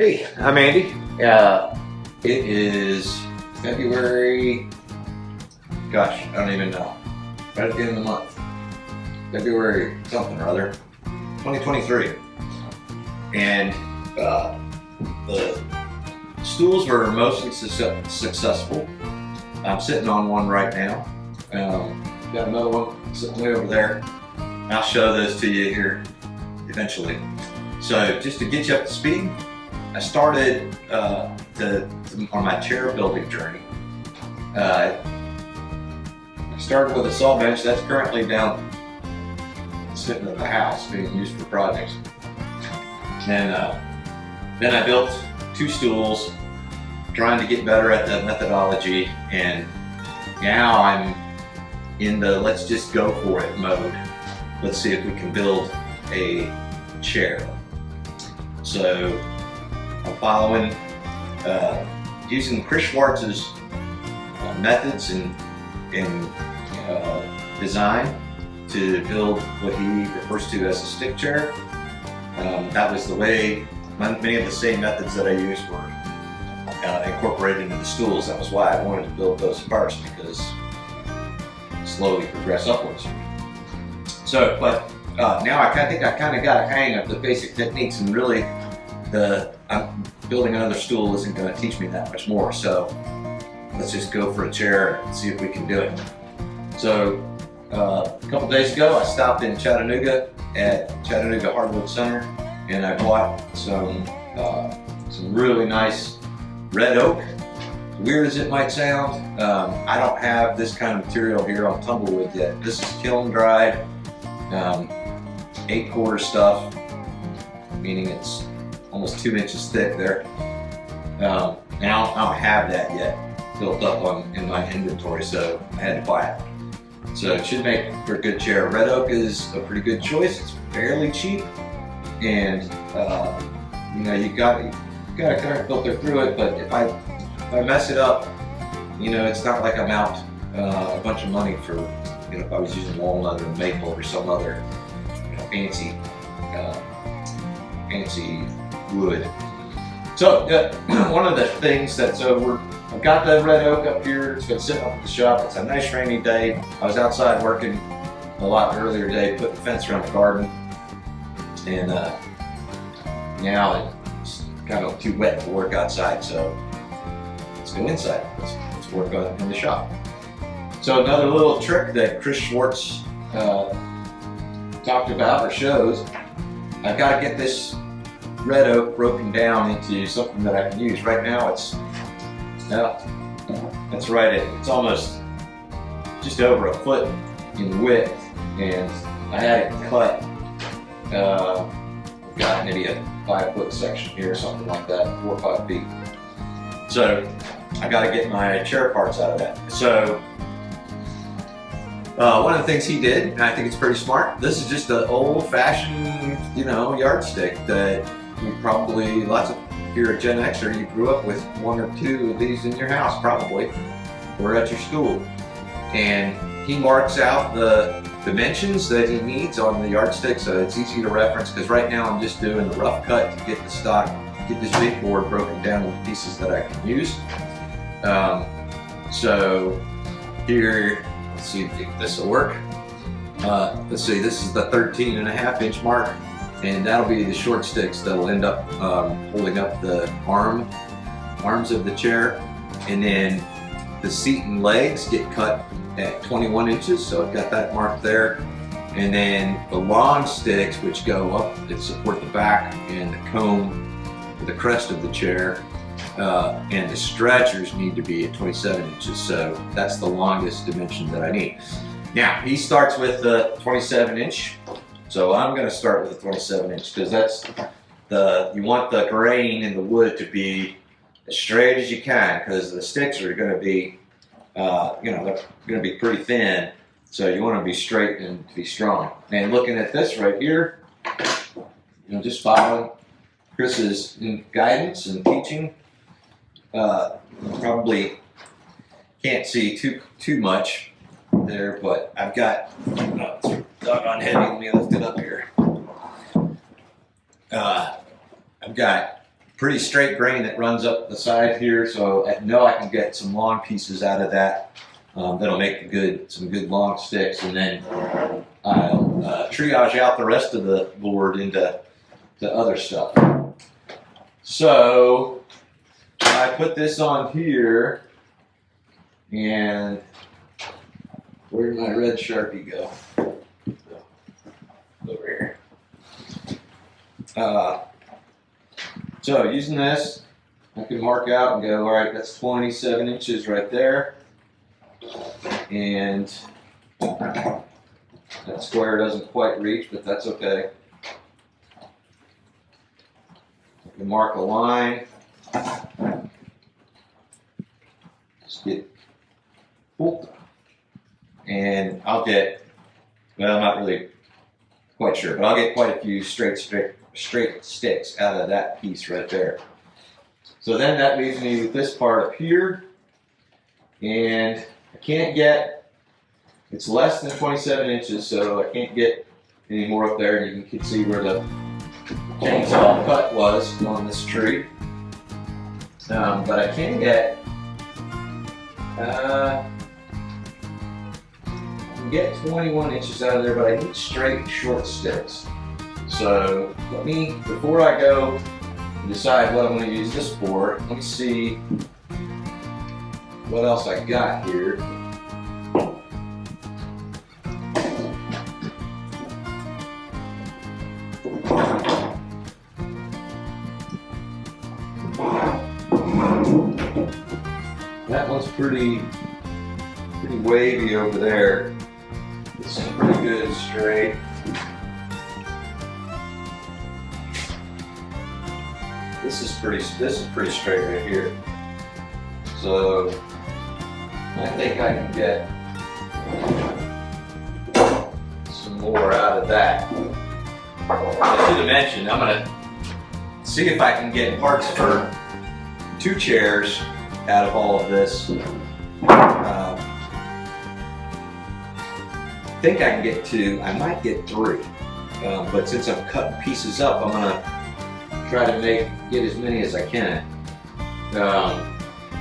Hey, I'm Andy. It is February, gosh, I don't even know. Right at the end of the month. February something or other, 2023. And the stools were mostly successful. I'm sitting on one right now. Got another one sitting way over there. I'll show those to you here eventually. So just to get you up to speed, I started on my chair building journey. I started with a saw bench that's currently down sitting at the house being used for projects. And then I built 2 stools, trying to get better at the methodology, and now I'm in the let's just go for it mode. Let's see if we can build a chair. So I'm following, using Chris Schwartz's methods in design to build what he refers to as a stick chair. That was the way, many of the same methods that I used were incorporated into the stools. That was why I wanted to build those first, because slowly progress upwards. So, but now I think I kind of got a hang of the basic techniques, and really building another stool isn't going to teach me that much more. So let's just go for a chair and see if we can do it. So a couple days ago, I stopped in Chattanooga at Chattanooga Hardwood Center, and I bought some really nice red oak. Weird as it might sound, I don't have this kind of material here on Tumblewood yet. This is kiln dried, 8/4 stuff, meaning it's almost 2 inches thick there. And I don't have that yet built up in my inventory, so I had to buy it. So it should make for a good chair. Red oak is a pretty good choice. It's fairly cheap, and you gotta kind of filter through it. But if I mess it up, it's not like I'm out a bunch of money for, if I was using walnut or maple or some other fancy wood. So one of the things I've got the red oak up here. It's been sitting up at the shop. It's a nice rainy day. I was outside working a lot earlier today, putting a fence around the garden, and now it's kind of too wet to work outside, so let's go inside. Let's work on in the shop. So another little trick that Chris Schwartz talked about or shows, I've got to get this red oak broken down into something that I can use. Right now it's almost just over a foot in width, and I had it cut. I've got maybe a 5-foot section here, something like that, 4 or 5 feet. So I got to get my chair parts out of that. So one of the things he did, and I think it's pretty smart, this is just an old-fashioned, yardstick that probably lots of, if you're a Gen Xer, you grew up with 1 or 2 of these in your house probably, or at your school. And he marks out the dimensions that he needs on the yardstick, so it's easy to reference, because right now I'm just doing the rough cut to get the stock, get this big board broken down into pieces that I can use. So here, let's see if this will work. Let's see, this is the 13.5-inch mark, and that'll be the short sticks that'll end up holding up the arms of the chair. And then the seat and legs get cut at 21 inches, so I've got that marked there. And then the long sticks, which go up that support the back and the comb, the crest of the chair, and the stretchers need to be at 27 inches. So that's the longest dimension that I need. Now, he starts with the 27-inch. So I'm going to start with the 27-inch, because that's you want the grain in the wood to be as straight as you can, because the sticks are going to be, they're going to be pretty thin. So you want to be straight and be strong. And looking at this right here, just following Chris's guidance and teaching, probably can't see too much there, but I've got, it's doggone heavy, let me lift it up here. I've got pretty straight grain that runs up the side here, so I know I can get some long pieces out of that. That'll make some good long sticks, and then I'll triage out the rest of the board into other stuff. So I put this on here, and where did my red Sharpie go? Over here. So using this, I can mark out and go, all right, that's 27 inches right there. And that square doesn't quite reach, but that's okay. I can mark a line. Just get, and I'll get, well, I'm not really quite sure, but I'll get quite a few straight sticks out of that piece right there. So then that leaves me with this part up here, and I can't get, it's less than 27 inches, so I can't get any more up there. You can see where the chainsaw cut was on this tree. But I can get, I can get 21 inches out of there, but I need straight short sticks. So let me, before I go and decide what I'm going to use this for, let me see what else I got here. That one's pretty wavy over there. This is pretty good and straight. This is pretty straight right here. So I think I can get some more out of that. I should have mentioned, I'm gonna see if I can get parts for 2 chairs out of all of this. I think I can get 2, I might get 3. But since I'm cutting pieces up, I'm gonna try to get as many as I can.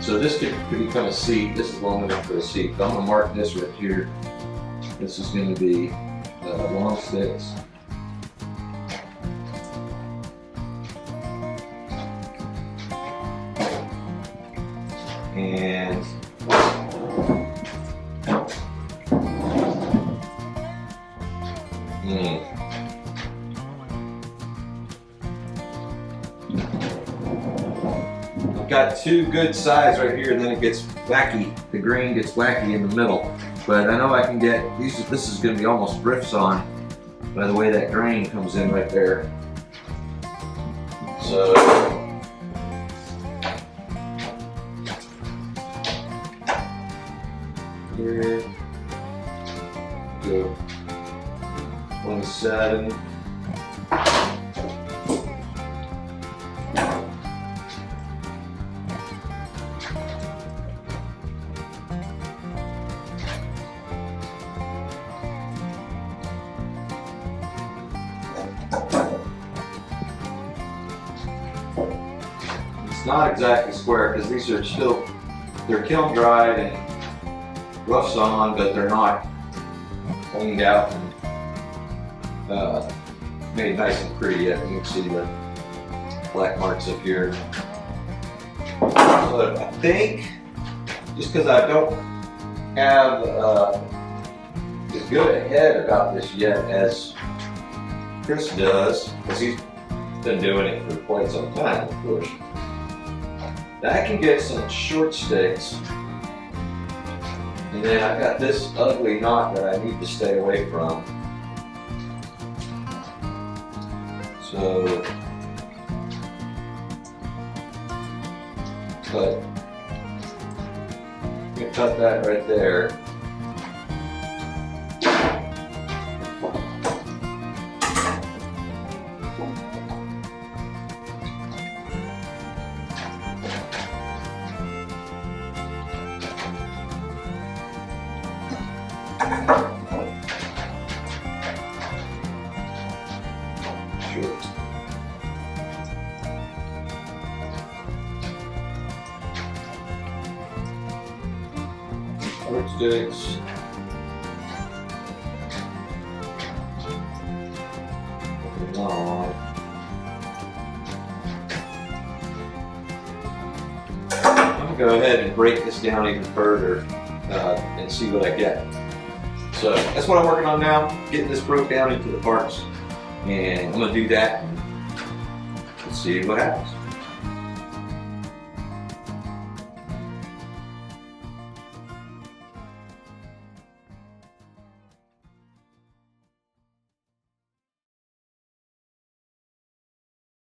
So this could become a seat. This is long enough for a seat. But I'm gonna mark this right here. This is gonna be long sticks. And I've got 2 good sides right here, and then it gets wacky. The grain gets wacky in the middle. But I know I can get these. This is going to be almost drifts on by the way that grain comes in right there. So here, go 27. It's not exactly square because these are still, they're kiln dried and roughs on, but they're not cleaned out and made nice and pretty yet. You can see the black marks up here. But I think, just because I don't have as good a head about this yet as Chris does, because he's been doing it for quite some time, of course. I can get some short sticks, and then I've got this ugly knot that I need to stay away from. So, but you can cut that right there. sticks. I'm gonna go ahead and break this down even further and see what I get. So that's what I'm working on now, getting this broke down into the parts, and I'm gonna do that and see what happens.